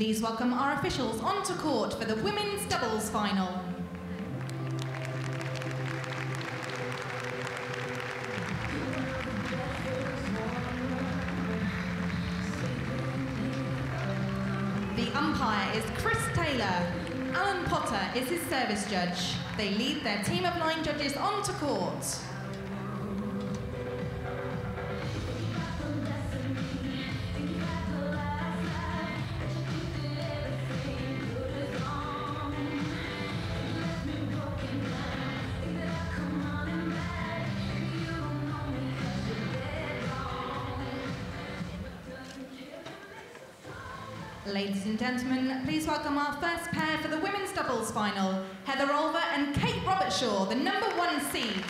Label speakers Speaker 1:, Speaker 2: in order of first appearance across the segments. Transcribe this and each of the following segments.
Speaker 1: Please welcome our officials onto court for the women's doubles final. The umpire is Chris Taylor. Alan Potter is his service judge. They lead their team of 9 judges onto court. Ladies and gentlemen, please welcome our first pair for the women's doubles final, Heather Olver and Kate Robertshaw, the #1 seeds.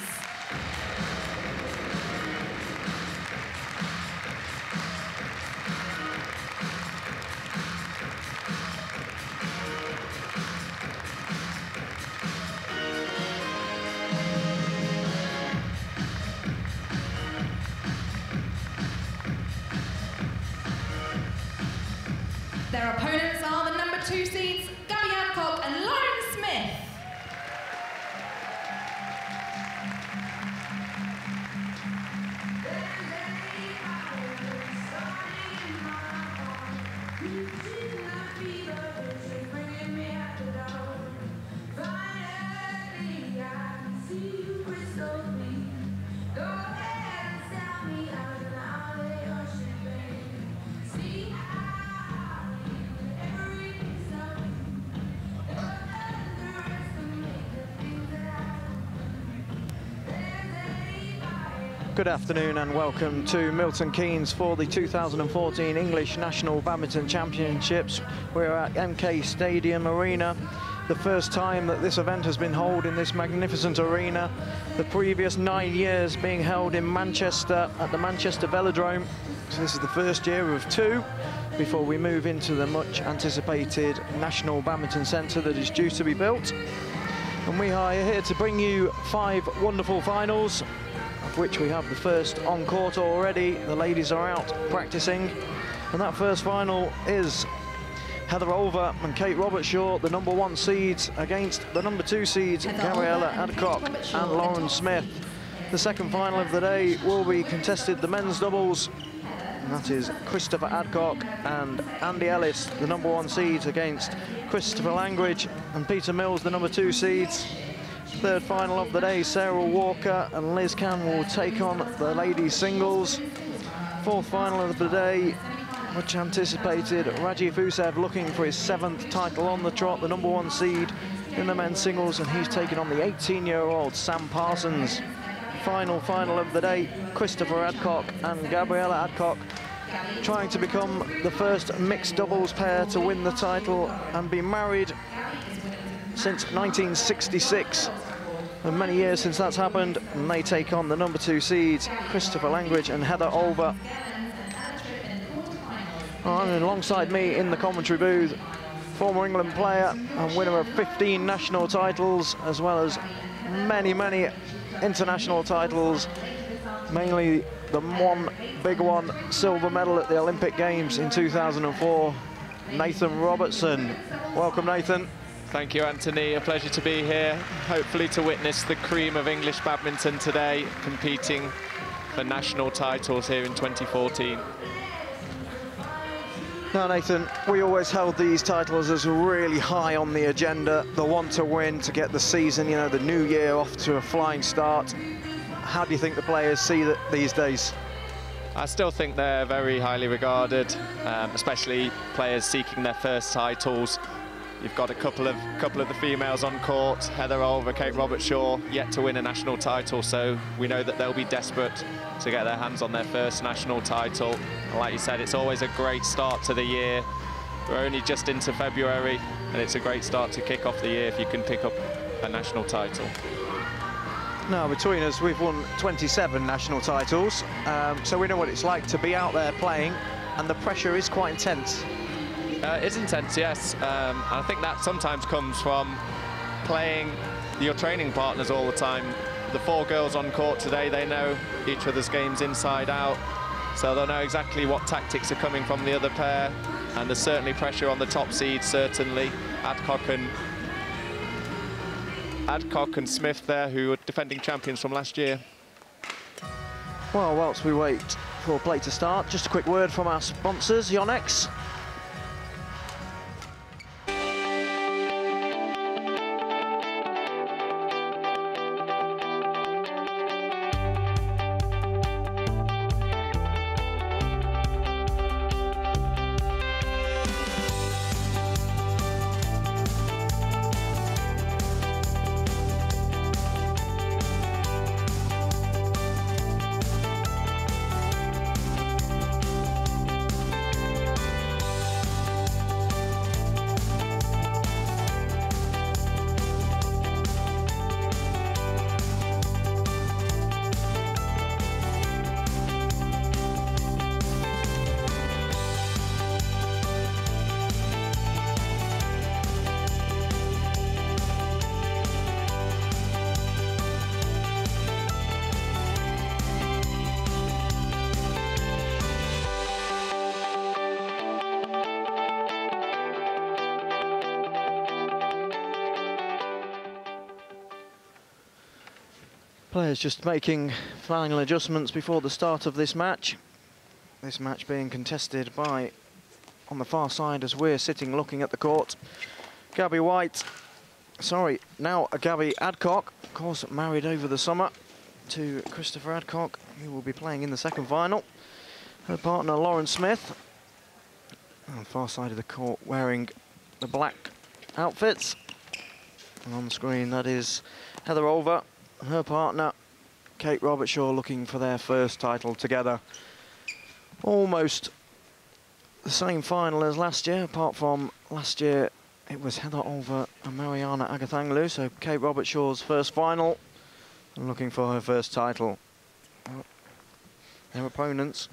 Speaker 1: Their opponents are the #2 seeds, Gabby Adcock and Lauren Smith.
Speaker 2: Good afternoon and welcome to Milton Keynes for the 2014 English National Badminton Championships. We're at MK Stadium Arena, the first time that this event has been held in this magnificent arena. The previous 9 years being held in Manchester at the Manchester Velodrome. So this is the first year of 2 before we move into the much anticipated National Badminton Centre that is due to be built. And we are here to bring you 5 wonderful finals, of which we have the first on court already. The ladies are out practicing, and that first final is Heather Olver and Kate Robertshaw, the #1 seeds, against the #2 seeds, Gabriella Adcock and Lauren Smith. The second final of the day will be contested the men's doubles, and that is Christopher Adcock and Andy Ellis, the #1 seeds, against Christopher Langridge and Peter Mills, the #2 seeds. Third final of the day, Sarah Walker and Liz Can will take on the ladies singles. Fourth final of the day, much anticipated, Rajiv Usev looking for his 7th title on the trot, the #1 seed in the men's singles, and he's taking on the 18-year-old Sam Parsons. Final of the day, Christopher Adcock and Gabriella Adcock trying to become the first mixed doubles pair to win the title and be married since 1966. And many years since that's happened, and they take on the #2 seeds, Christopher Langridge and Heather Olver. And alongside me in the commentary booth, former England player and winner of 15 national titles, as well as many, many international titles, mainly the one big one, silver medal at the Olympic Games in 2004, Nathan Robertson. Welcome, Nathan.
Speaker 3: Thank you, Anthony. A pleasure to be here, hopefully to witness the cream of English badminton today, competing for national titles here in 2014.
Speaker 2: Now, Nathan, we always held these titles as really high on the agenda, the one to win, to get the season, you know, the new year off to a flying start. How do you think the players see that these days?
Speaker 3: I still think they're very highly regarded, especially players seeking their first titles. You've got a couple of the females on court, Heather Olver, Kate Robertshaw, yet to win a national title, so we know that they'll be desperate to get their hands on their first national title. And like you said, it's always a great start to the year. We're only just into February, and it's a great start to kick off the year if you can pick up a national title.
Speaker 2: Now, between us, we've won 27 national titles, so we know what it's like to be out there playing, and the pressure is quite intense.
Speaker 3: It's intense, yes. I think that sometimes comes from playing your training partners all the time. The 4 girls on court today, they know each other's games inside out. So they'll know exactly what tactics are coming from the other pair, and there's certainly pressure on the top seed, certainly. Adcock and Smith there, who are defending champions from last year.
Speaker 2: Well, whilst we wait for play to start, just a quick word from our sponsors, Yonex. Players just making final adjustments before the start of this match. This match being contested by, on the far side as we're sitting looking at the court, Gabby Adcock, of course married over the summer to Christopher Adcock, who will be playing in the second final. Her partner Lauren Smith, on the far side of the court wearing the black outfits. And on the screen that is Heather Olver and her partner, Kate Robertshaw, looking for their first title together. Almost the same final as last year, apart from last year it was Heather Olver and Mariana Agathanglu, so Kate Robertshaw's first final and looking for her first title. Their opponents,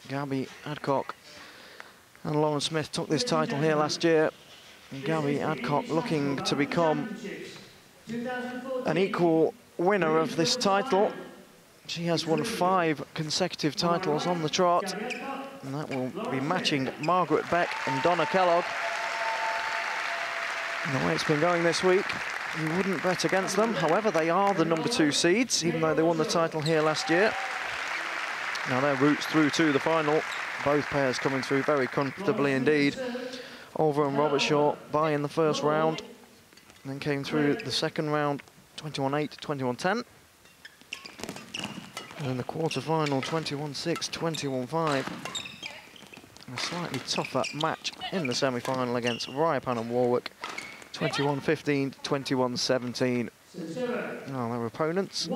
Speaker 2: Gabby Adcock and Lauren Smith, took this title here last year. And Gabby Adcock looking to become an equal winner of this title. She has won 5 consecutive titles on the trot, and that will be matching Margaret Beck and Donna Kellogg. And the way it's been going this week, you wouldn't bet against them. However, they are the number 2 seeds, even though they won the title here last year. Now their routes through to the final, both pairs coming through very comfortably indeed. Olver and Robertshaw by in the first round, and then came through the second round 21-8, 21-10. And in the quarter-final 21-6, 21-5. A slightly tougher match in the semi-final against Ryapan and Warwick, 21-15, 21-17. Now their opponents,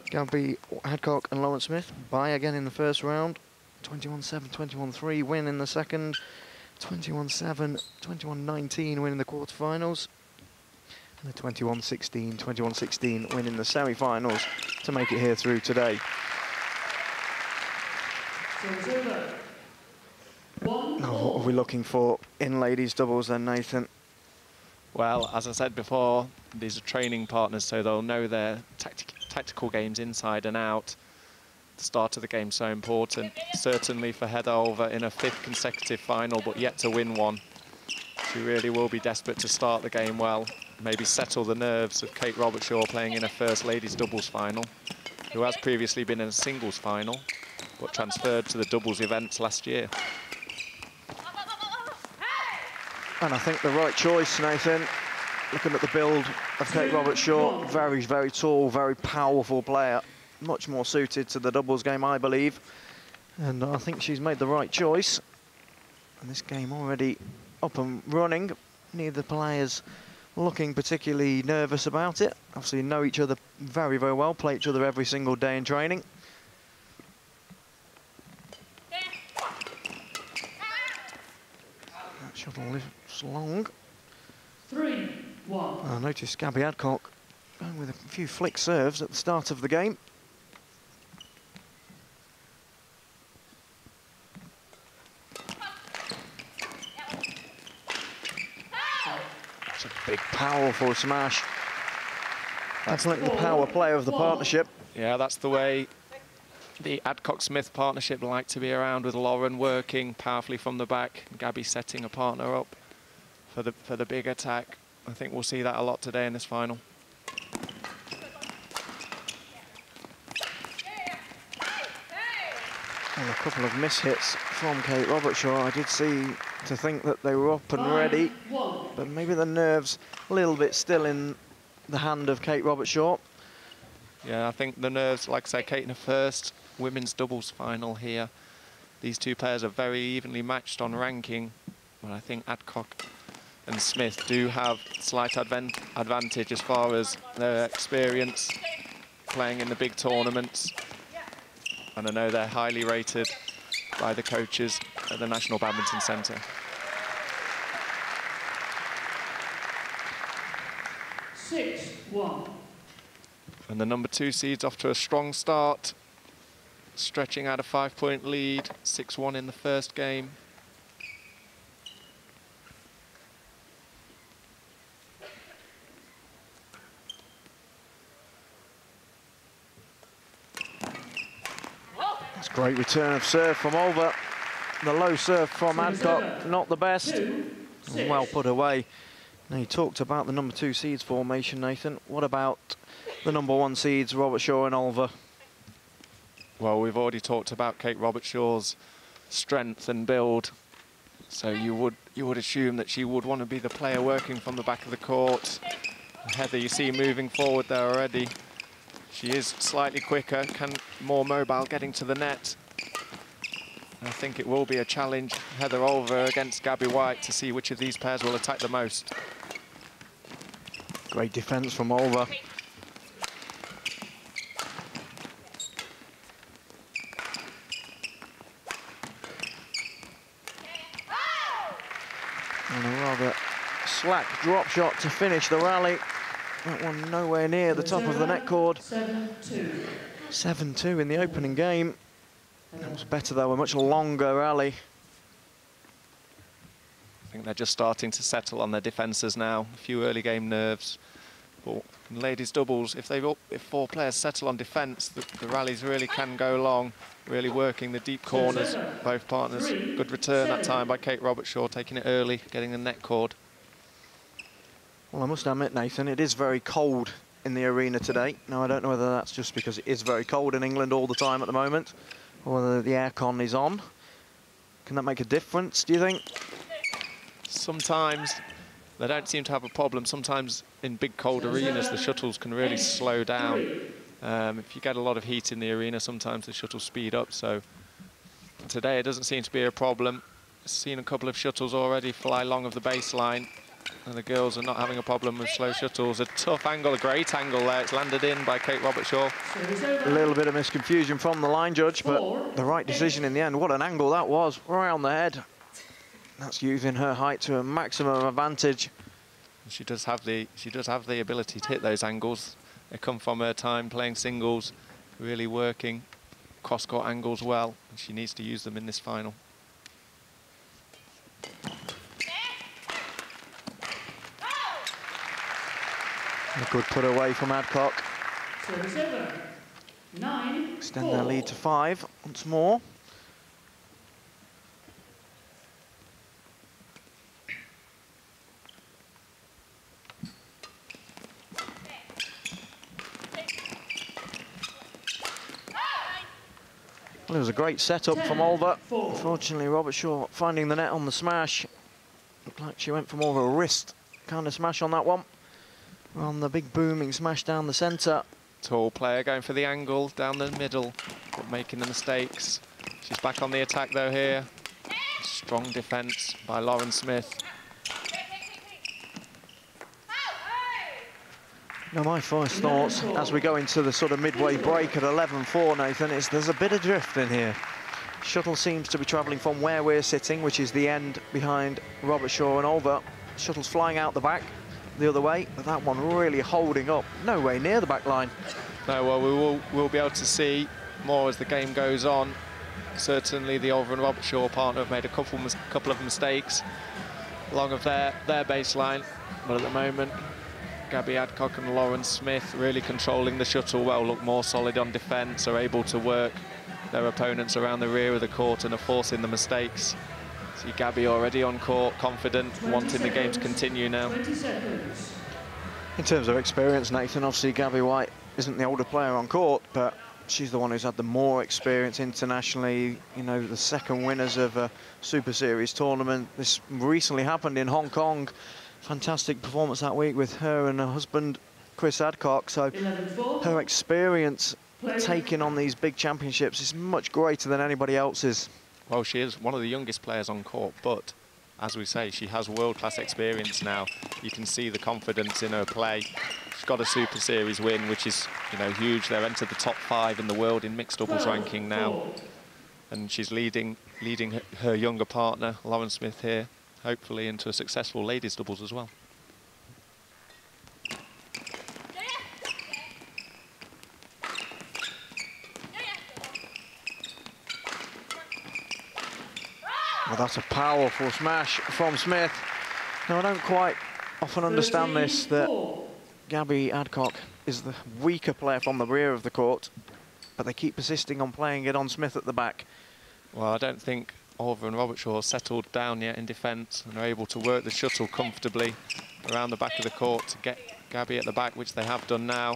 Speaker 2: Gabby Adcock and Lauren Smith, by again in the first round, 21-7, 21-3, win in the second, 21-7, 21-19 win in the quarterfinals, and the 21-16, 21-16 win in the semi-finals to make it here through today. Now, what are we looking for in ladies doubles then, Nathan?
Speaker 3: Well, as I said before, these are training partners, so they'll know their tactical games inside and out. The start of the game so important, certainly for Heather Olver in a 5th consecutive final, but yet to win one. She really will be desperate to start the game well, maybe settle the nerves of Kate Robertshaw playing in her first ladies doubles final, who has previously been in a singles final, but transferred to the doubles events last year.
Speaker 2: And I think the right choice, Nathan, looking at the build of Kate Robertshaw, very, very tall, very powerful player. Much more suited to the doubles game, I believe. And I think she's made the right choice. And this game already up and running. Neither players looking particularly nervous about it. Obviously know each other very, very well, play each other every single day in training. That shuttle is long.
Speaker 4: 3-1.
Speaker 2: I noticed Gabby Adcock going with a few flick serves at the start of the game. It's a big, powerful smash. That's like the power play of the partnership.
Speaker 3: Yeah, that's the way The Adcock-Smith partnership like to be around with Lauren working powerfully from the back, Gabby setting a partner up for the big attack. I think we'll see that a lot today in this final.
Speaker 2: And a couple of mishits from Kate Robertshaw. I did see to think that they were up and ready, but maybe the nerves a little bit still in the hand of Kate Robertshaw.
Speaker 3: Yeah, I think the nerves, like I say, Kate in her first women's doubles final here. These two players are very evenly matched on ranking, but I think Adcock and Smith do have slight advantage as far as their experience playing in the big tournaments. And I know they're highly rated by the coaches at the National Badminton Centre.
Speaker 4: 6-1.
Speaker 3: And the number 2 seed's off to a strong start, stretching out a 5-point lead, 6-1 in the first game.
Speaker 2: That's a great return of serve from Olver. The low serve from Adcock, not the best. Well put away. Now, you talked about the number 2 seeds formation, Nathan. What about the number 1 seeds, Robertshaw and Olver?
Speaker 3: Well, we've already talked about Kate Robertshaw's strength and build. So you would assume that she would want to be the player working from the back of the court. Heather, you see moving forward there already. She is slightly quicker, more mobile getting to the net. I think it will be a challenge, Heather Olver against Gabby White, to see which of these pairs will attack the most.
Speaker 2: Great defence from Olver. And a rather slack drop shot to finish the rally. That one nowhere near the top of the net cord.
Speaker 4: 7-2.
Speaker 2: 7-2 in the opening game. It was better though, a much longer rally.
Speaker 3: I think they're just starting to settle on their defences now. A few early game nerves. But in ladies doubles, if 4 players settle on defence, the rallies really can go long. Really working the deep corners, both partners. Good return that time by Kate Robertshaw, taking it early, getting the net cord.
Speaker 2: Well, I must admit, Nathan, it is very cold in the arena today. Now, I don't know whether that's just because it is very cold in England all the time at the moment, or whether the aircon is on. Can that make a difference, do you think?
Speaker 3: Sometimes they don't seem to have a problem. Sometimes in big cold arenas, the shuttles can really slow down. If you get a lot of heat in the arena, sometimes the shuttles speed up. So today it doesn't seem to be a problem. I've seen a couple of shuttles already fly long of the baseline, and the girls are not having a problem with slow shuttles. A tough angle, a great angle there. It's landed in by Kate Robertshaw.
Speaker 2: A little bit of misconfusion from the line judge, but the right decision in the end. What an angle that was, right on the head. That's using her height to a maximum advantage.
Speaker 3: She does have the ability to hit those angles. They come from her time playing singles, really working cross-court angles well, and she needs to use them in this final.
Speaker 2: A good put away from Adcock.
Speaker 4: 9-4.
Speaker 2: Extend their lead to 5 once more. Well, it was a great setup from Olver. Unfortunately, Robertshaw finding the net on the smash. Looked like she went for more of a wrist kind of smash on that one. On the big booming smash down the centre.
Speaker 3: Tall player going for the angle down the middle, but making the mistakes. She's back on the attack though here. Strong defence by Lauren Smith.
Speaker 2: Now, my first thoughts as we go into the sort of midway break at 11-4, Nathan, is there's a bit of drift in here. Shuttle seems to be travelling from where we're sitting, which is the end behind Robertshaw and Olver. Shuttle's flying out the back the other way, but that one really holding up, no way near the back line.
Speaker 3: No, well, we'll be able to see more as the game goes on. Certainly the Olver and Robertshaw partner have made a couple of mistakes along of their baseline, but at the moment, Gabby Adcock and Lauren Smith really controlling the shuttle well, look more solid on defence, are able to work their opponents around the rear of the court and are forcing the mistakes. See Gabby already on court, confident, wanting the game to continue now.
Speaker 4: 20 seconds.
Speaker 2: In terms of experience, Nathan, obviously Gabby White isn't the older player on court, but she's the one who's had the more experience internationally. You know, the second winners of a Super Series tournament. This recently happened in Hong Kong. Fantastic performance that week with her and her husband, Chris Adcock. So her experience taking on these big championships is much greater than anybody else's.
Speaker 3: Well, she is one of the youngest players on court, but as we say, she has world-class experience now. You can see the confidence in her play. She's got a Super Series win, which is, you know, huge. They're entered the top 5 in the world in mixed doubles ranking now. And she's leading her younger partner, Lauren Smith, here, hopefully into a successful ladies doubles as well.
Speaker 2: Well, that's a powerful smash from Smith. Now, I don't quite often understand this, that Gabby Adcock is the weaker player from the rear of the court, but they keep persisting on playing it on Smith at the back.
Speaker 3: Well, I don't think Oliver and Robertshaw settled down yet in defence and are able to work the shuttle comfortably around the back of the court to get Gabby at the back, which they have done now.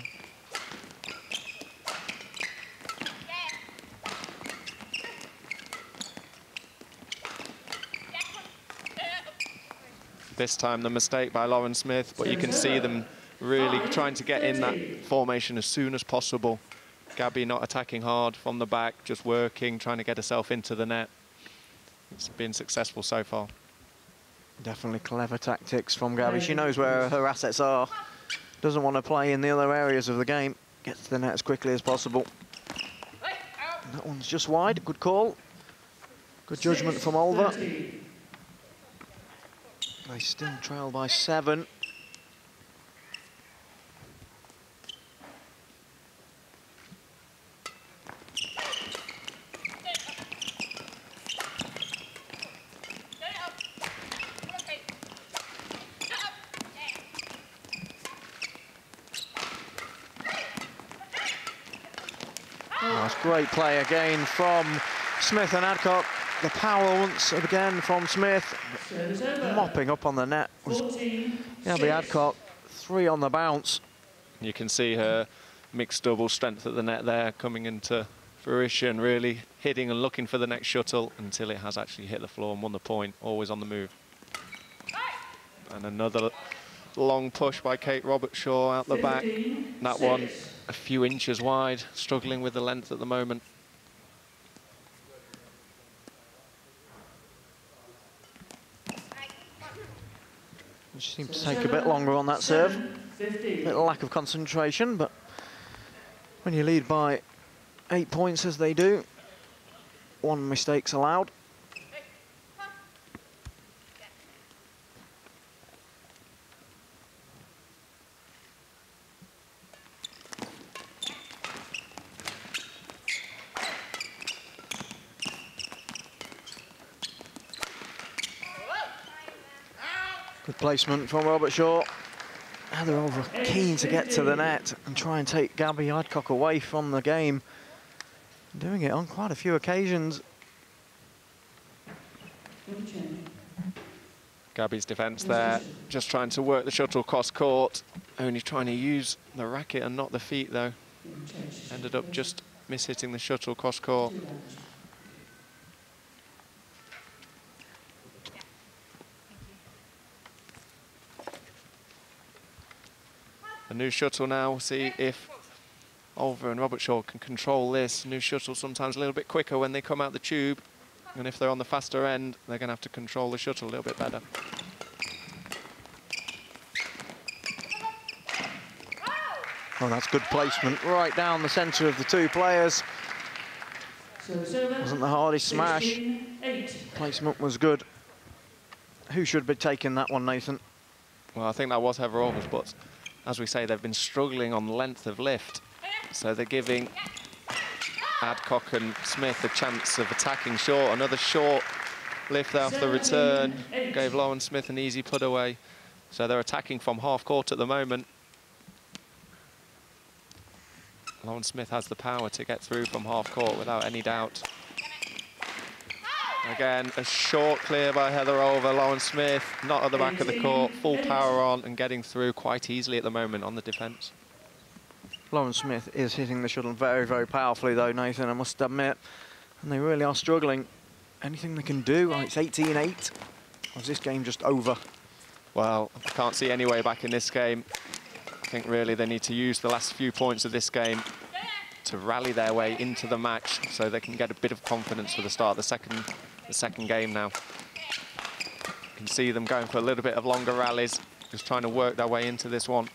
Speaker 3: This time the mistake by Lauren Smith, but you can see them really trying to get in that formation as soon as possible. Gabby not attacking hard from the back, just working, trying to get herself into the net. It's been successful so far.
Speaker 2: Definitely clever tactics from Gabby. She knows where her assets are. Doesn't want to play in the other areas of the game. Gets to the net as quickly as possible. And that one's just wide. Good call. Good judgment from Oliver. They still trail by 7. That's great play again from Smith and Adcock. The power once again from Smith, mopping up on the net. Gabby Adcock, 3 on the bounce.
Speaker 3: You can see her mixed double strength at the net there coming into fruition, really hitting and looking for the next shuttle until it has actually hit the floor and won the point, always on the move. And another long push by Kate Robertshaw out the back. That one a few inches wide, struggling with the length at the moment.
Speaker 2: She seemed to take a bit longer on that serve. A little lack of concentration, but when you lead by 8 points as they do, 1 mistake's allowed. Good placement from Robertshaw. Now they're over keen to get to the net and try and take Gabby Adcock away from the game. Doing it on quite a few occasions.
Speaker 3: Gabby's defence there, just trying to work the shuttle cross court. Only trying to use the racket and not the feet though. Ended up just miss-hitting the shuttle cross court. A new shuttle now, see if Oliver and Robertshaw can control this. New shuttle sometimes a little bit quicker when they come out the tube. And if they're on the faster end, they're going to have to control the shuttle a little bit better.
Speaker 2: Oh, that's good placement right down the centre of the 2 players. Wasn't the hardest smash. Placement was good. Who should be taking that one, Nathan?
Speaker 3: Well, I think that was Heather Overs, but as we say, they've been struggling on length of lift. So they're giving Adcock and Smith a chance of attacking short. Another short lift there off the return. Gave Lauren Smith an easy put away. So they're attacking from half court at the moment. Lauren Smith has the power to get through from half court without any doubt. Again, a short clear by Heather Olver. Lauren Smith not at the back of the court, full power on and getting through quite easily at the moment on the defence.
Speaker 2: Lauren Smith is hitting the shuttle very, very powerfully though, Nathan, I must admit. And they really are struggling. Anything they can do? Oh, it's 18-8. Or is this game just over?
Speaker 3: Well, I can't see any way back in this game. I think really they need to use the last few points of this game to rally their way into the match so they can get a bit of confidence for the start of the second game now. You can see them going for a little bit of longer rallies, just trying to work their way into this one.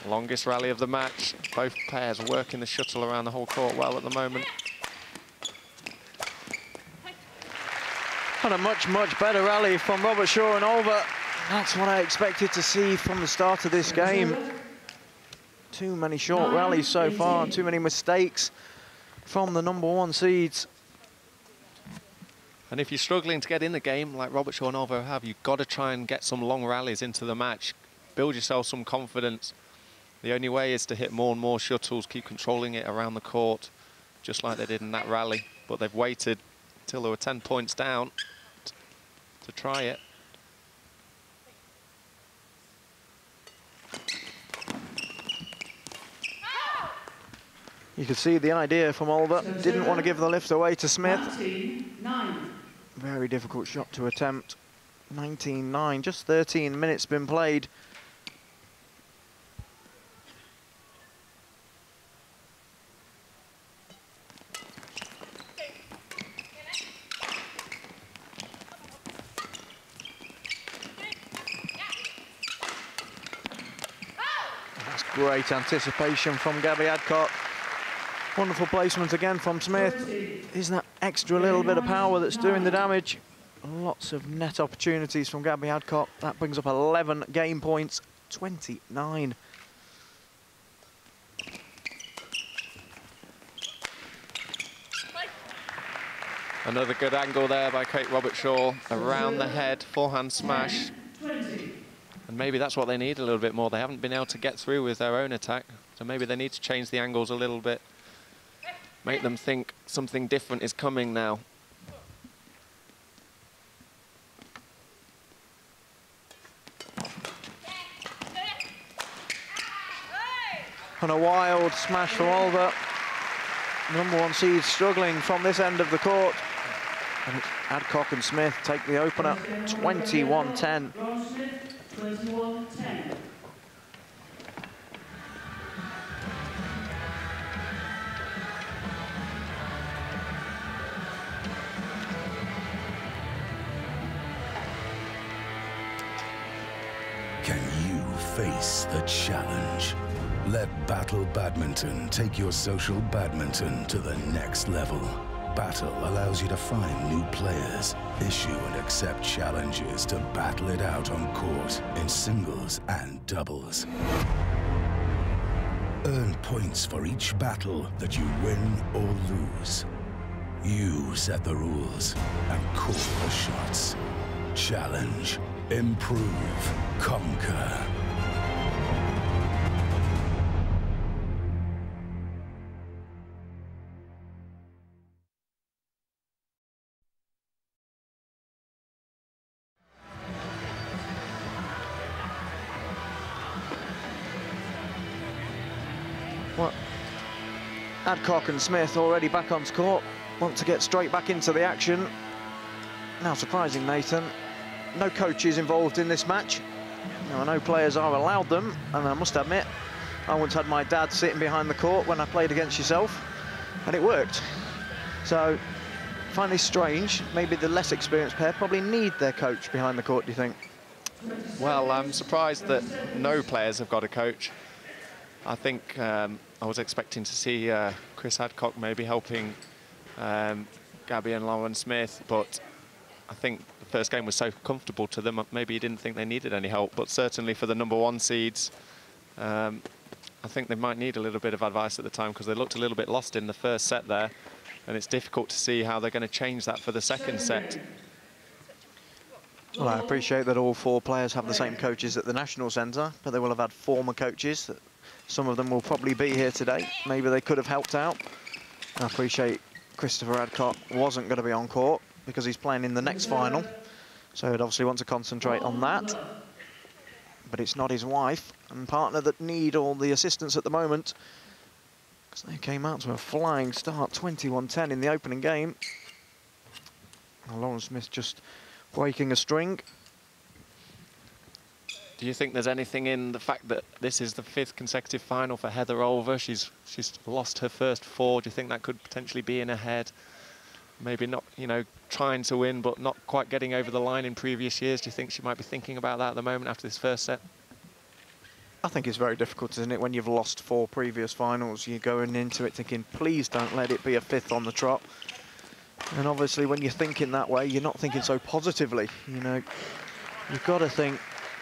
Speaker 3: Longest rally of the match. Both pairs working the shuttle around the whole court well at the moment.
Speaker 2: And a much, much better rally from Robert Shaw and Olver. That's what I expected to see from the start of this game. Too many short rallies so far and too many mistakes from the #1 seeds.
Speaker 3: And if you're struggling to get in the game, like Robert Shaw and Olver have, you've got to try and get some long rallies into the match. Build yourself some confidence. The only way is to hit more and more shuttles, keep controlling it around the court, just like they did in that rally. But they've waited until they were 10 points down to try it.
Speaker 2: You could see the idea from Olver. Didn't want to give the lift away to Smith.
Speaker 4: 19-9.
Speaker 2: Very difficult shot to attempt. 19-9, just 13 minutes been played. Great anticipation from Gabby Adcock. Wonderful placement again from Smith. Is that extra little bit of power that's doing the damage? Lots of net opportunities from Gabby Adcock. That brings up 11 game points, 29.
Speaker 3: Another good angle there by Kate Robertshaw. Around the head, forehand smash.
Speaker 4: 20.
Speaker 3: And maybe that's what they need a little bit more. They haven't been able to get through with their own attack. So maybe they need to change the angles a little bit. Make them think something different is coming now.
Speaker 2: And a wild smash from Olver. #1 seed struggling from this end of the court. And it's Adcock and Smith take the opener, 21-10.
Speaker 4: 21-10.
Speaker 5: Can you face the challenge? Let Battle Badminton take your social badminton to the next level. Battle allows you to find new players, issue and accept challenges to battle it out on court in singles and doubles. Earn points for each battle that you win or lose. You set the rules and call the shots. Challenge, improve, conquer.
Speaker 2: Well, Adcock and Smith already back on court, want to get straight back into the action. Now, surprising, Nathan, no coaches involved in this match. Now, I know players are allowed them, and I must admit, I once had my dad sitting behind the court when I played against yourself, and it worked. So, I find this strange. Maybe the less experienced pair probably need their coach behind the court, do you think?
Speaker 3: Well, I'm surprised that no players have got a coach. I think I was expecting to see Chris Adcock maybe helping Gabby and Lauren Smith, but I think the first game was so comfortable to them, maybe he didn't think they needed any help. But certainly for the #1 seeds, I think they might need a little bit of advice at the time, because they looked a little bit lost in the first set there. And it's difficult to see how they're going to change that for the second set.
Speaker 2: Well, I appreciate that all 4 players have the same coaches at the National Centre, but they will have had former coaches. Some of them will probably be here today. Maybe they could have helped out. I appreciate Christopher Adcock wasn't going to be on court because he's playing in the next final. So he'd obviously want to concentrate on that. But it's not his wife and partner that need all the assistance at the moment, because they came out to a flying start, 21-10 in the opening game. Well, Lauren Smith just breaking a string.
Speaker 3: Do you think there's anything in the fact that this is the 5th consecutive final for Heather Olver? She's lost her first 4. Do you think that could potentially be in her head? Maybe not, you know, trying to win, but not quite getting over the line in previous years. Do you think she might be thinking about that at the moment after this first set?
Speaker 2: I think it's very difficult, isn't it, when you've lost 4 previous finals. You're going into it thinking, please don't let it be a 5th on the trot. And obviously, when you're thinking that way, you're not thinking so positively. You know, you've got to think,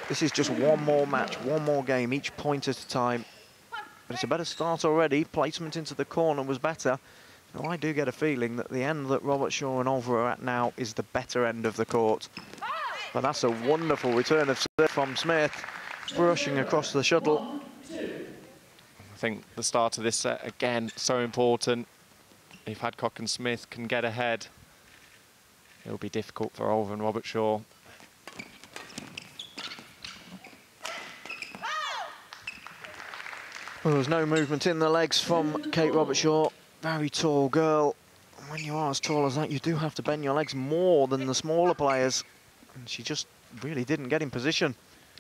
Speaker 2: this is just one more match, one more game, each point at a time. But it's a better start already. Placement into the corner was better. Now, I do get a feeling that the end that Robert Shaw and Olver are at now is the better end of the court. But that's a wonderful return of serve from Smith, brushing across the shuttle.
Speaker 3: I think the start of this set, again, so important. If Adcock and Smith can get ahead, it'll be difficult for Olver and Robert Shaw.
Speaker 2: Well, there was no movement in the legs from Kate Robertshaw. Very tall girl. When you are as tall as that, you do have to bend your legs more than the smaller players. And she just really didn't get in position.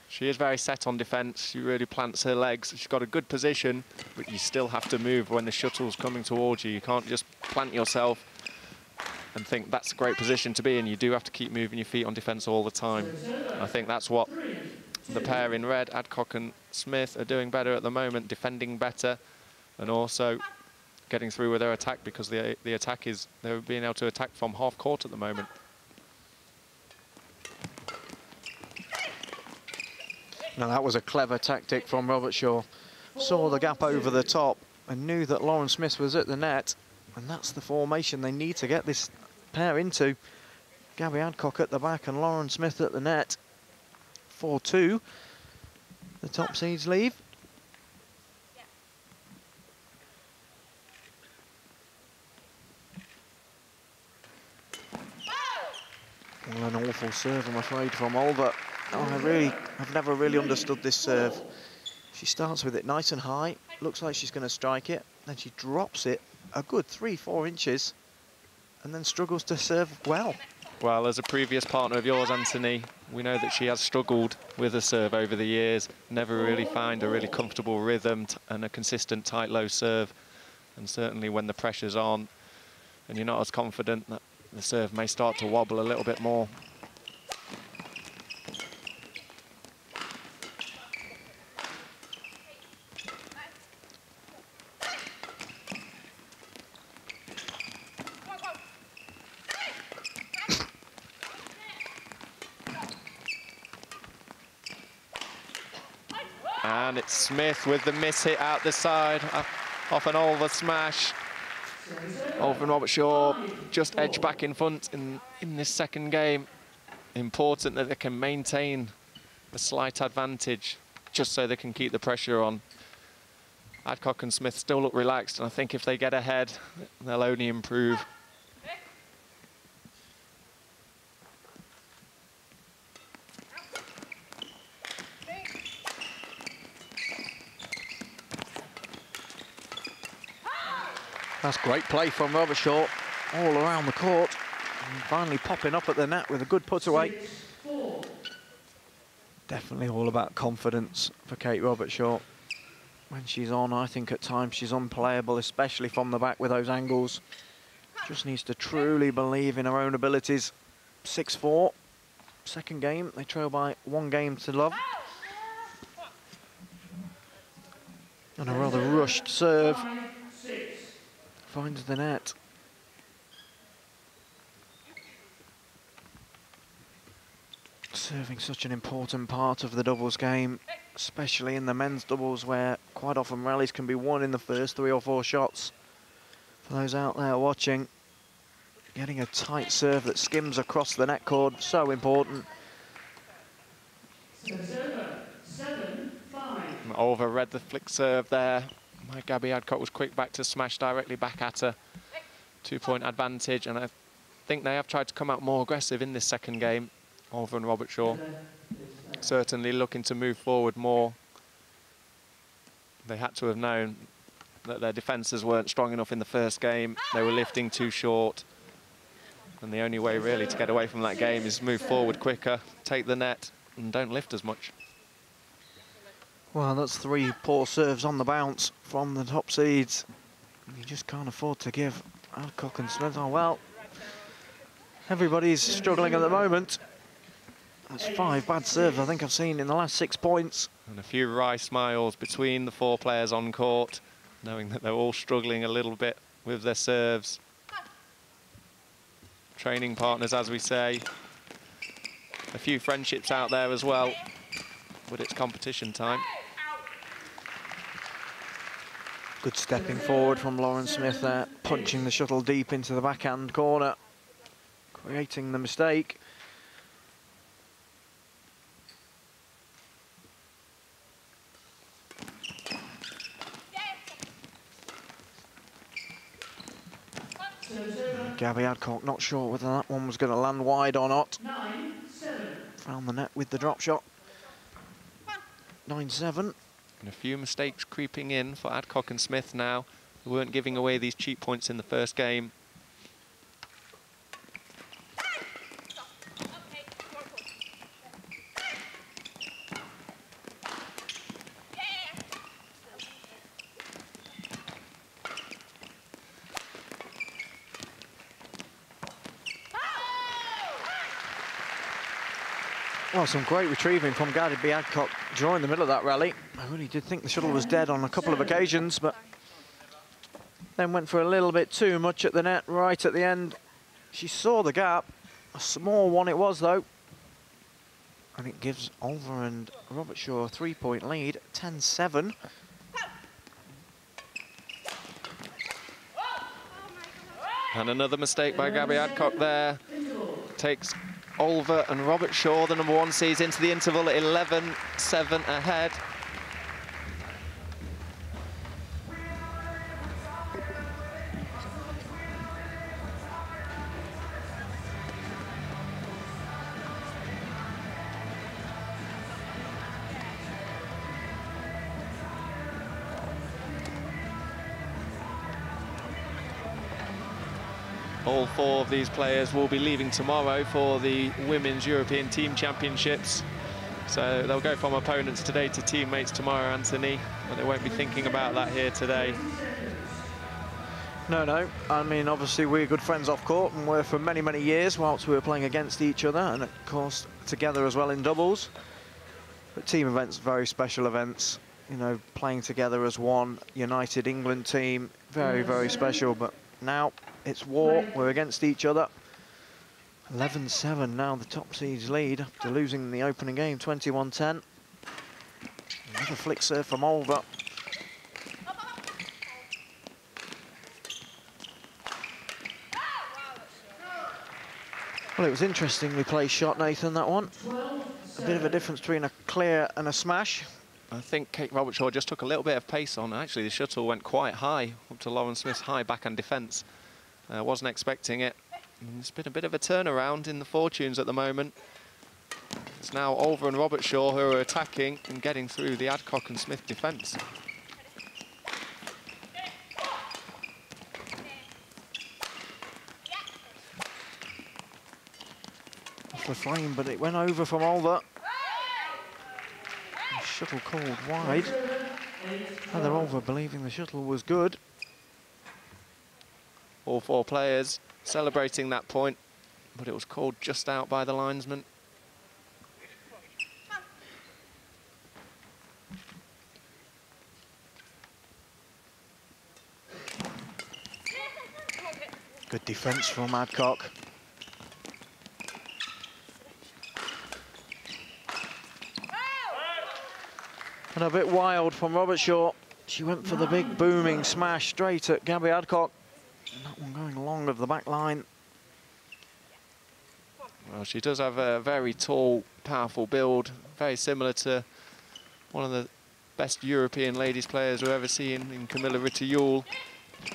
Speaker 3: She is very set on defence. She really plants her legs. She's got a good position, but you still have to move when the shuttle's coming towards you. You can't just plant yourself and think that's a great position to be in. You do have to keep moving your feet on defence all the time. I think that's what the pair in red, Adcock and Smith, are doing better at the moment, defending better, and also getting through with their attack, because the attack is, they're being able to attack from half court at the moment.
Speaker 2: Now that was a clever tactic from Robertshaw. Saw the gap over the top and knew that Lauren Smith was at the net, and that's the formation they need to get this pair into. Gabby Adcock at the back and Lauren Smith at the net. 4-2, the top seeds leave. Well, an awful serve, I'm afraid, from Olver. Oh, I've never really understood this serve. She starts with it nice and high, looks like she's going to strike it, then she drops it a good 3-4 inches, and then struggles to serve well.
Speaker 3: Well, as a previous partner of yours, Anthony, we know that she has struggled with a serve over the years, never really find a really comfortable rhythm and a consistent tight low serve. And certainly when the pressure's on and you're not as confident, that the serve may start to wobble a little bit more. And it's Smith with the miss hit out the side, off an Olver smash. Olver and Robertshaw just edge back in front in this second game. Important that they can maintain a slight advantage, just so they can keep the pressure on. Adcock and Smith still look relaxed, and I think if they get ahead, they'll only improve.
Speaker 2: That's great play from Robertshaw, all around the court, and finally popping up at the net with a good put away. Definitely all about confidence for Kate Robertshaw. When she's on, I think at times she's unplayable, especially from the back with those angles. Just needs to truly believe in her own abilities. 6-4, second game, they trail by 1 game to love. And a rather rushed serve. Finds the net. Serving such an important part of the doubles game, especially in the men's doubles, where quite often rallies can be won in the first 3 or 4 shots. For those out there watching, getting a tight serve that skims across the net cord, so important.
Speaker 3: Over read the flick serve there. My Gabby Adcock was quick back to smash directly back at her. 2-point advantage, and I think they have tried to come out more aggressive in this second game. Oliver and Robert Shaw certainly looking to move forward more. They had to have known that their defences weren't strong enough in the first game. They were lifting too short. And the only way really to get away from that game is move forward quicker, take the net, and don't lift as much.
Speaker 2: Well, that's 3 poor serves on the bounce from the top seeds. You just can't afford to give Adcock and Smith. Oh, well, everybody's struggling at the moment. That's 5 bad serves I think I've seen in the last 6 points.
Speaker 3: And a few wry smiles between the 4 players on court, knowing that they're all struggling a little bit with their serves. Training partners, as we say. A few friendships out there as well, but it's competition time.
Speaker 2: Good stepping forward from Lauren Smith there, punching the shuttle deep into the backhand corner, creating the mistake. Gabby Adcock not sure whether that one was going to land wide or not.
Speaker 4: 9-7.
Speaker 2: Found the net with the drop shot. 9-7.
Speaker 3: And a few mistakes creeping in for Adcock and Smith now. They weren't giving away these cheap points in the first game.
Speaker 2: Well, some great retrieving from Gabby Adcock during the middle of that rally. I really did think the shuttle was dead on a couple of occasions, but then went for a little bit too much at the net right at the end. She saw the gap. A small one it was, though. And it gives Oliver and Robert Shaw a 3-point lead, 10-7.
Speaker 3: And another mistake by Gabby Adcock there. Takes Oliver and Robert Shaw, the #1 seeds, into the interval at 11-7 ahead. All 4 of these players will be leaving tomorrow for the Women's European Team Championships. So they'll go from opponents today to teammates tomorrow, Anthony, but they won't be thinking about that here today.
Speaker 2: No. I mean, obviously, we're good friends off court and were for many, many years whilst we were playing against each other and, of course, together as well in doubles. But team events, very special events. You know, playing together as one united England team, very, very special. But now it's war, we're against each other. 11-7 now, the top seeds lead after losing the opening game, 21-10. Another flick serve from Oliver. Well, it was interestingly played shot, Nathan, that one. A bit of a difference between a clear and a smash.
Speaker 3: I think Kate Robert Shaw just took a little bit of pace on. Actually, the shuttle went quite high, up to Lauren Smith's high backhand defence. Wasn't expecting it. And it's been a bit of a turnaround in the fortunes at the moment. It's now Oliver and Robert Shaw who are attacking and getting through the Adcock and Smith defence.
Speaker 2: Off the frame, but it went over from Oliver. The shuttle called wide. Heather Oliver believing the shuttle was good.
Speaker 3: All 4 players celebrating that point, but it was called just out by the linesman.
Speaker 2: Good defence from Adcock. And a bit wild from Robert Shaw. She went for the big booming smash straight at Gabby Adcock. And that one going long of the back line.
Speaker 3: Well, she does have a very tall, powerful build, very similar to one of the best European ladies players we've ever seen in Camilla Ritter-Yule.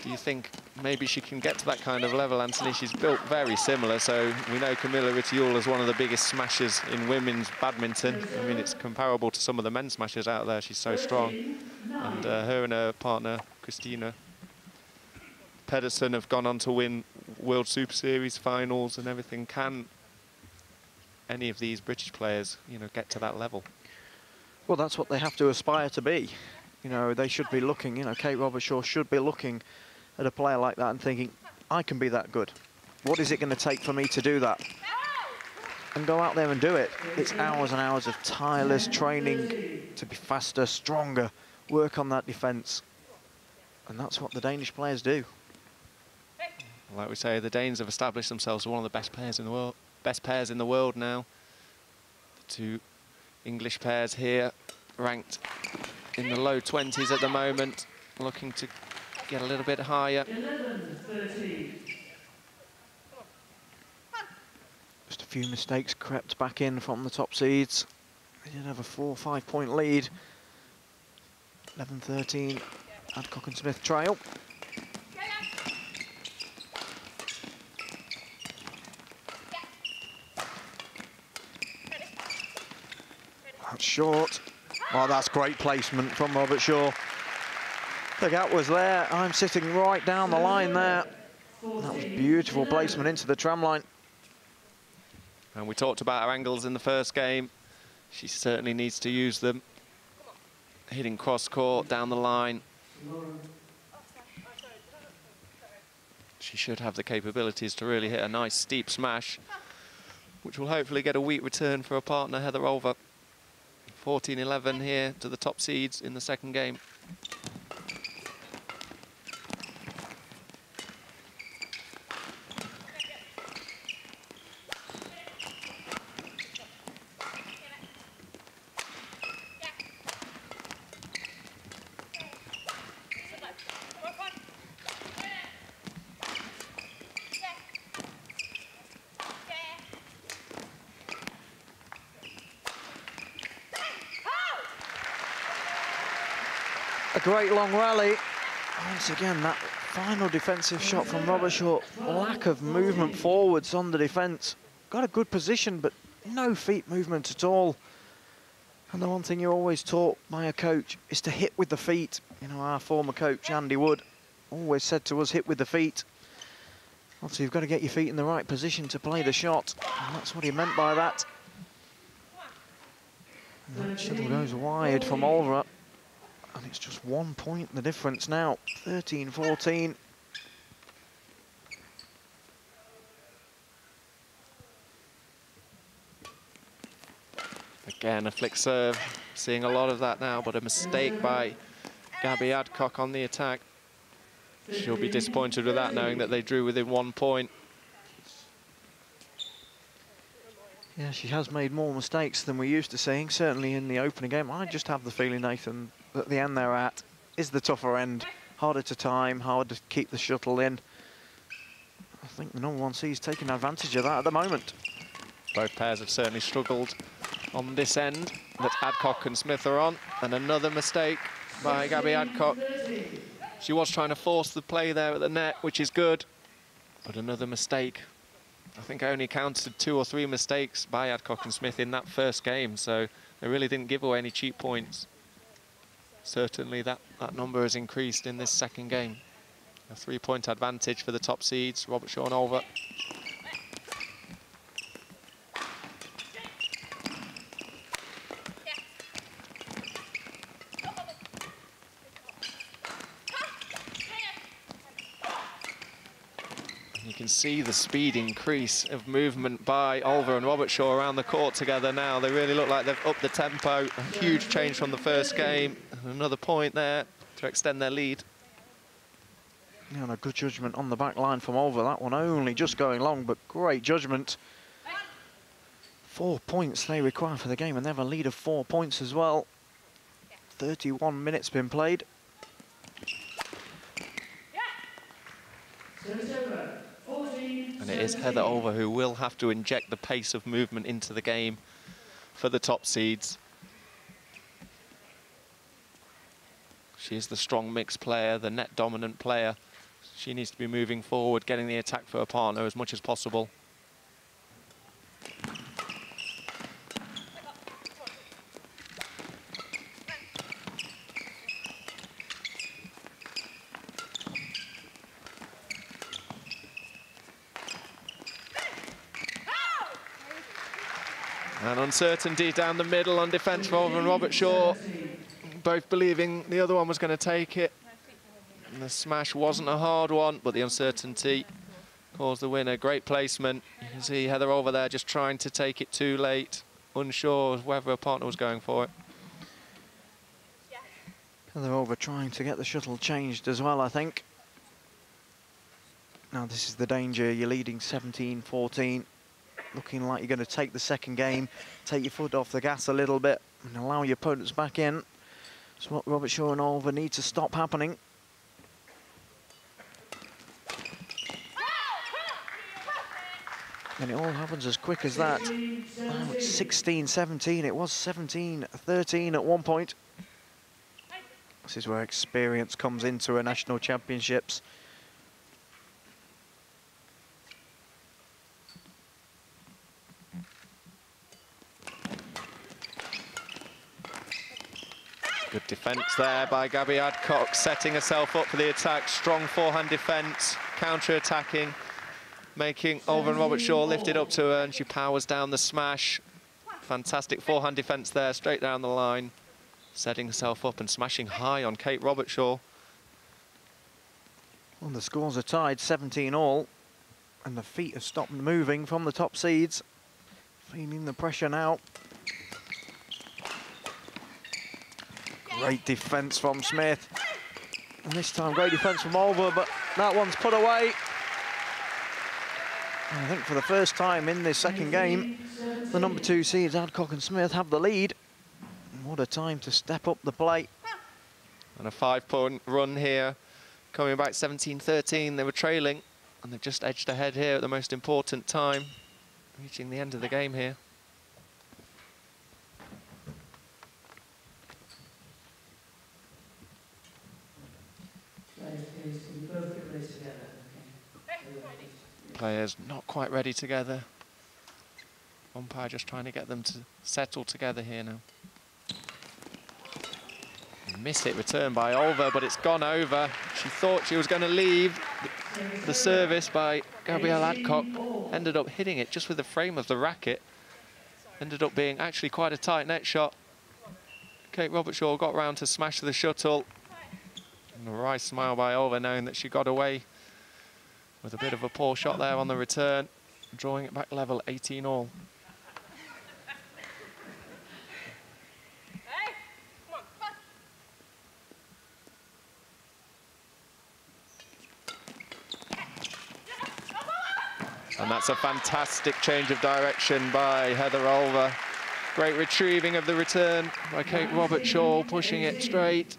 Speaker 3: Do you think maybe she can get to that kind of level, Anthony? She's built very similar, so we know Camilla Ritter-Yule is one of the biggest smashers in women's badminton. I mean, it's comparable to some of the men's smashers out there. She's so strong. And her and her partner, Christina Pedersen, have gone on to win World Super Series finals and everything. Can any of these British players, you know, get to that level?
Speaker 2: Well, that's what they have to aspire to be. You know, they should be looking, you know, Kate Robertshaw should be looking at a player like that and thinking, I can be that good. What is it going to take for me to do that? And go out there and do it. It's hours and hours of tireless training to be faster, stronger, work on that defence. And that's what the Danish players do.
Speaker 3: Like we say, the Danes have established themselves as one of the best pairs in the world now. The two English pairs here ranked in the low 20s at the moment, looking to get a little bit higher.
Speaker 4: 11-13.
Speaker 2: Just a few mistakes crept back in from the top seeds. They did have a 4 or 5 point lead. 11-13, Adcock and Smith trail. That's short. Oh, that's great placement from Robertshaw. The gap was there. I'm sitting right down the line there. That was beautiful placement into the tram line.
Speaker 3: And we talked about her angles in the first game. She certainly needs to use them. Hitting cross court, down the line. She should have the capabilities to really hit a nice steep smash, which will hopefully get a weak return for her partner, Heather Olver. 14-11 here to the top seeds in the second game.
Speaker 2: A great long rally. Once again, that final defensive shot from Robertshaw. Lack of movement forwards on the defence. Got a good position, but no feet movement at all. And the one thing you're always taught by a coach is to hit with the feet. You know, our former coach, Andy Wood, always said to us, hit with the feet. Also, you've got to get your feet in the right position to play the shot. And that's what he meant by that. And that shuttle goes wide from Olver. And it's just 1 point the difference now, 13-14.
Speaker 3: Again, a flick serve. Seeing a lot of that now, but a mistake by Gabby Adcock on the attack. She'll be disappointed with that, knowing that they drew within 1 point.
Speaker 2: Yeah, she has made more mistakes than we're used to seeing, certainly in the opening game. I just have the feeling, Nathan, that the end they're at is the tougher end. Harder to time, harder to keep the shuttle in. I think the number one seed's taking advantage of that at the moment.
Speaker 3: Both pairs have certainly struggled on this end that Adcock and Smith are on. And another mistake by Gabby Adcock. She was trying to force the play there at the net, which is good. But another mistake. I think I only counted 2 or 3 mistakes by Adcock and Smith in that first game, so they really didn't give away any cheap points. Certainly that number has increased in this second game. A 3-point advantage for the top seeds, Robertshaw and Olver. You can see the speed increase of movement by Olver and Robertshaw around the court together now. They really look like they've upped the tempo. A huge change from the first game. Another point there to extend their lead.
Speaker 2: Yeah, and a good judgment on the back line from Olver. That one only just going long, but great judgment. 4 points they require for the game, and they have a lead of 4 points as well. 31 minutes been played.
Speaker 3: it is Heather Olver who will have to inject the pace of movement into the game for the top seeds. She is the strong mixed player, the net dominant player. She needs to be moving forward, getting the attack for her partner as much as possible. And uncertainty down the middle on defence for Olver and Robert Shaw, both believing the other one was going to take it. And the smash wasn't a hard one, but the uncertainty caused the winner. Great placement. You can see Heather Olver there just trying to take it too late, unsure of whether her partner was going for it.
Speaker 2: Heather Olver trying to get the shuttle changed as well, I think. Now this is the danger. You're leading 17-14. Looking like you're going to take the second game, take your foot off the gas a little bit and allow your opponents back in. That's what Robert Shaw and Olver need to stop happening. And it all happens as quick as that. Now it's 16-17. It was 17-13 at one point. This is where experience comes into a national championships.
Speaker 3: Good defence there by Gabby Adcock, setting herself up for the attack. Strong forehand defence, counter-attacking, making Olver and Robert Shaw lift it up to her, and she powers down the smash. Fantastic forehand defence there, straight down the line, setting herself up and smashing high on Kate Robertshaw.
Speaker 2: Well, the scores are tied, 17 all, and the feet have stopped moving from the top seeds. Feeling the pressure now. Great defence from Smith. And this time, great defence from Olver, but that one's put away. And I think for the first time in this second game, the number 2 seeds, Adcock and Smith, have the lead. And what a time to step up the plate.
Speaker 3: And a 5-point run here. Coming back 17-13, they were trailing, and they've just edged ahead here at the most important time, reaching the end of the game here. Players not quite ready together. Umpire just trying to get them to settle together here now. Missed it, return by Olver, but it's gone over. She thought she was going to leave. The service by Gabrielle Adcock ended up hitting it just with the frame of the racket. Ended up being actually quite a tight net shot. Kate Robertshaw got round to smash the shuttle. And a wry smile by Olver, knowing that she got away with a bit of a poor shot there on the return, drawing it back level 18 all. And that's a fantastic change of direction by Heather Olver. Great retrieving of the return by Kate Robertshaw, pushing it straight.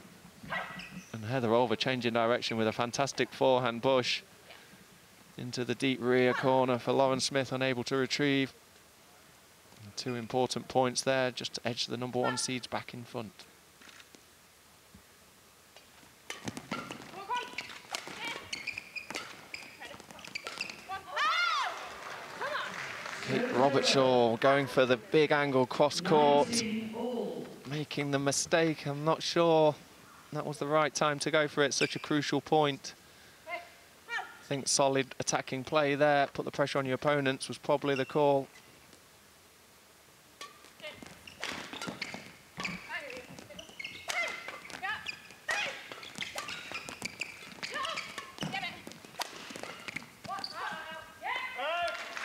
Speaker 3: And Heather Olver changing direction with a fantastic forehand push into the deep rear corner for Lauren Smith, unable to retrieve. And 2 important points there, just to edge the number 1 seeds back in front. Kate Robertshaw going for the big angle cross court, making the mistake. I'm not sure that was the right time to go for it, such a crucial point. I think solid attacking play there, put the pressure on your opponents was probably the call.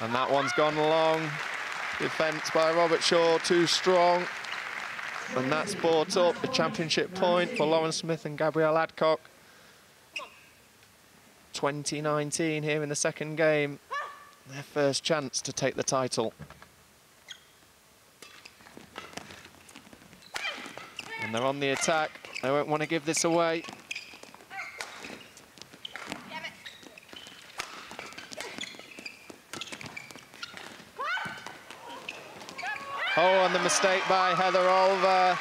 Speaker 3: And that one's gone long. Defence by Robertshaw, too strong. And that's brought up a championship point for Lauren Smith and Gabrielle Adcock. 2019 here in the second game. Their first chance to take the title. And they're on the attack. They won't want to give this away. Oh, and the mistake by Heather Olver.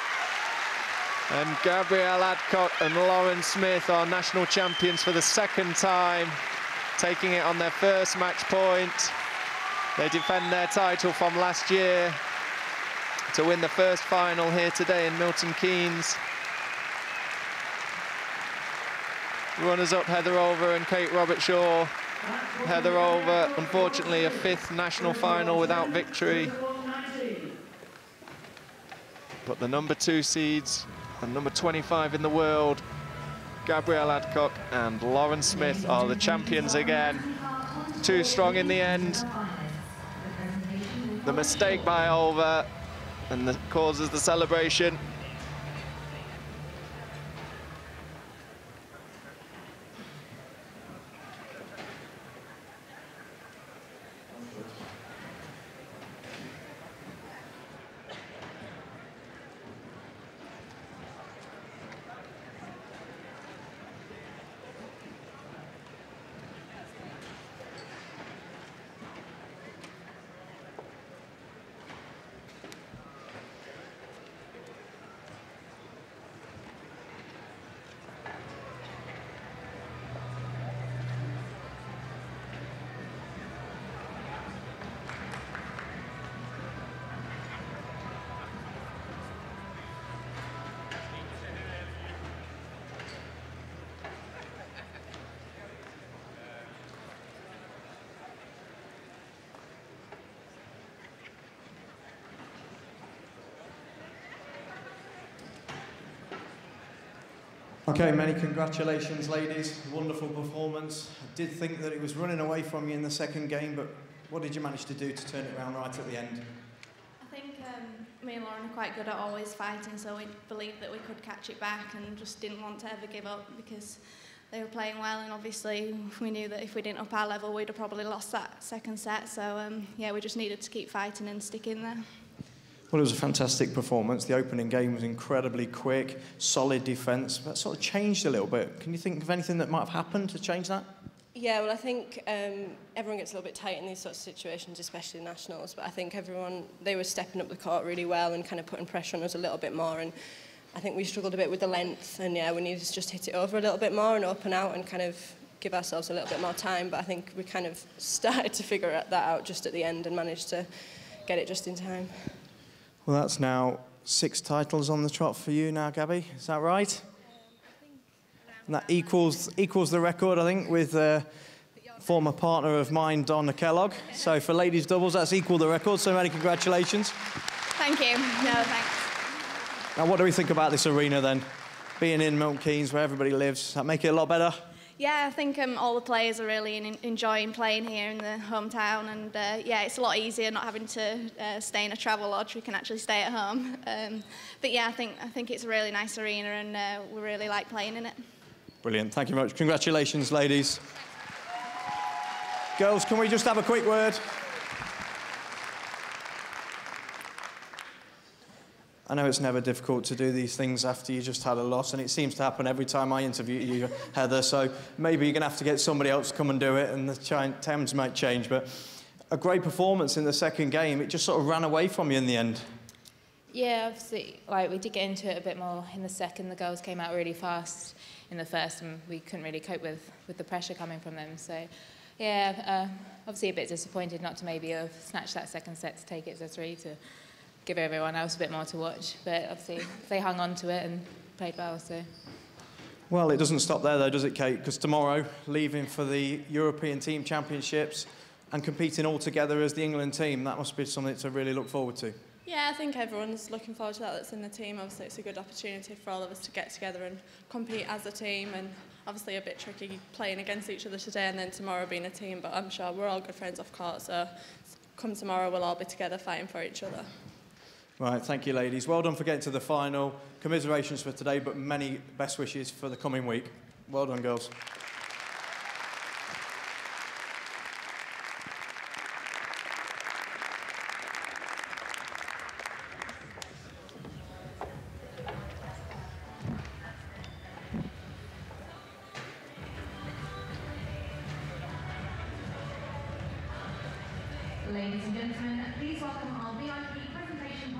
Speaker 3: And Gabrielle Adcock and Lauren Smith are national champions for the second time, taking it on their first match point. They defend their title from last year to win the first final here today in Milton Keynes. Runners-up Heather Olver and Kate Robertshaw. Heather Olver, unfortunately, a 5th national final without victory. But the number 2 seeds and number 25 in the world, Gabrielle Adcock and Lauren Smith, are the champions again. Too strong in the end. The mistake by Olver and causes the celebration.
Speaker 2: Okay, many congratulations, ladies. Wonderful performance. I did think that it was running away from you in the second game, but what did you manage to do to turn it around right at the end?
Speaker 6: I think me and Lauren are quite good at always fighting, so we believed that we could catch it back and just didn't want to ever give up because they were playing well, and obviously we knew that if we didn't up our level, we'd have probably lost that second set. So yeah, we just needed to keep fighting and stick in there.
Speaker 2: Well, it was a fantastic performance. The opening game was incredibly quick, solid defence. That sort of changed a little bit. Can you think of anything that might have happened to change that?
Speaker 7: Yeah, well, I think everyone gets a little bit tight in these sorts of situations, especially nationals. But I think they were stepping up the court really well and kind of putting pressure on us a little bit more. And I think we struggled a bit with the length. And yeah, we needed to just hit it over a little bit more and open out and kind of give ourselves a little bit more time. But I think we kind of started to figure that out just at the end and managed to get it just in time.
Speaker 2: Well, that's now 6 titles on the trot for you now, Gabby. Is that right? And that equals the record, I think, with former partner of mine, Donna Kellogg. So for ladies' doubles, that's equal the record. So many congratulations.
Speaker 6: Thank you. No, thanks.
Speaker 2: Now, what do we think about this arena then? Being in Milton Keynes, where everybody lives, does that make it a lot better?
Speaker 6: Yeah, I think all the players are really enjoying playing here in the hometown, and yeah, it's a lot easier not having to stay in a travel lodge. We can actually stay at home. But yeah, I think it's a really nice arena, and we really like playing in it.
Speaker 2: Brilliant. Thank you very much. Congratulations, ladies. Girls, can we just have a quick word? I know it's never difficult to do these things after you just had a loss, and it seems to happen every time I interview you, Heather, so maybe you're going to have to get somebody else to come and do it, and the times might change, but a great performance in the second game. It just sort of ran away from you in the end.
Speaker 8: Yeah, obviously, like, we did get into it a bit more in the second. The girls came out really fast in the first, and we couldn't really cope with the pressure coming from them, so yeah, obviously a bit disappointed not to maybe have snatched that second set to take it to 3 to give everyone else a bit more to watch, but obviously they hung on to it and played well, so.
Speaker 2: Well, it doesn't stop there though, does it, Kate? Because tomorrow, leaving for the European Team Championships and competing all together as the England team, that must be something to really look forward to.
Speaker 9: Yeah, I think everyone's looking forward to that that's in the team. Obviously, it's a good opportunity for all of us to get together and compete as a team, and obviously a bit tricky playing against each other today and then tomorrow being a team, but I'm sure we're all good friends off court, so come tomorrow we'll all be together fighting for each other.
Speaker 2: Right, thank you, ladies. Well done for getting to the final. Commiserations for today, but many best wishes for the coming week. Well done, girls.
Speaker 1: Ladies and gentlemen, please welcome our VIP presentation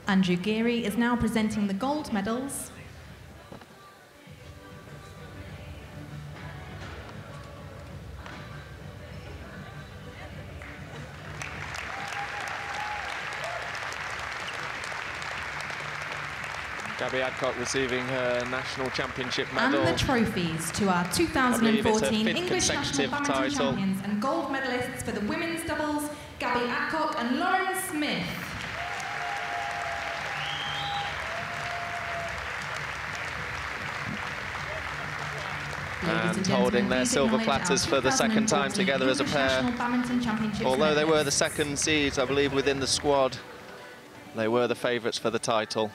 Speaker 1: Andrew Geary is now presenting the gold medals.
Speaker 3: Gabby Adcock receiving her national championship medal.
Speaker 1: And the trophies to our 2014
Speaker 3: fifth
Speaker 1: English National
Speaker 3: consecutive
Speaker 1: Badminton
Speaker 3: title.
Speaker 1: champions and gold medalists for the women's doubles, Gabby Adcock and Lauren Smith.
Speaker 3: And holding their silver platters for the second time together as a pair. Although they were the second seeds, I believe, within the squad, they were the favourites for the title.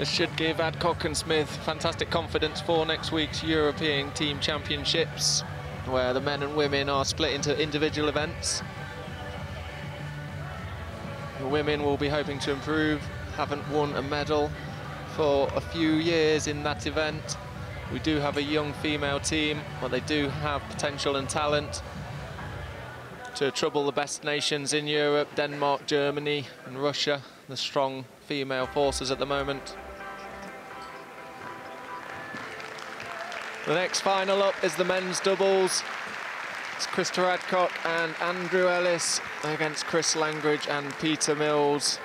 Speaker 3: This should give Adcock and Smith fantastic confidence for next week's European Team Championships, where the men and women are split into individual events. The women will be hoping to improve, haven't won a medal for a few years in that event. We do have a young female team, but they do have potential and talent to trouble the best nations in Europe, Denmark, Germany and Russia, the strong female forces at the moment. The next final up is the men's doubles. It's Christopher Adcock and Andrew Ellis against Chris Langridge and Peter Mills.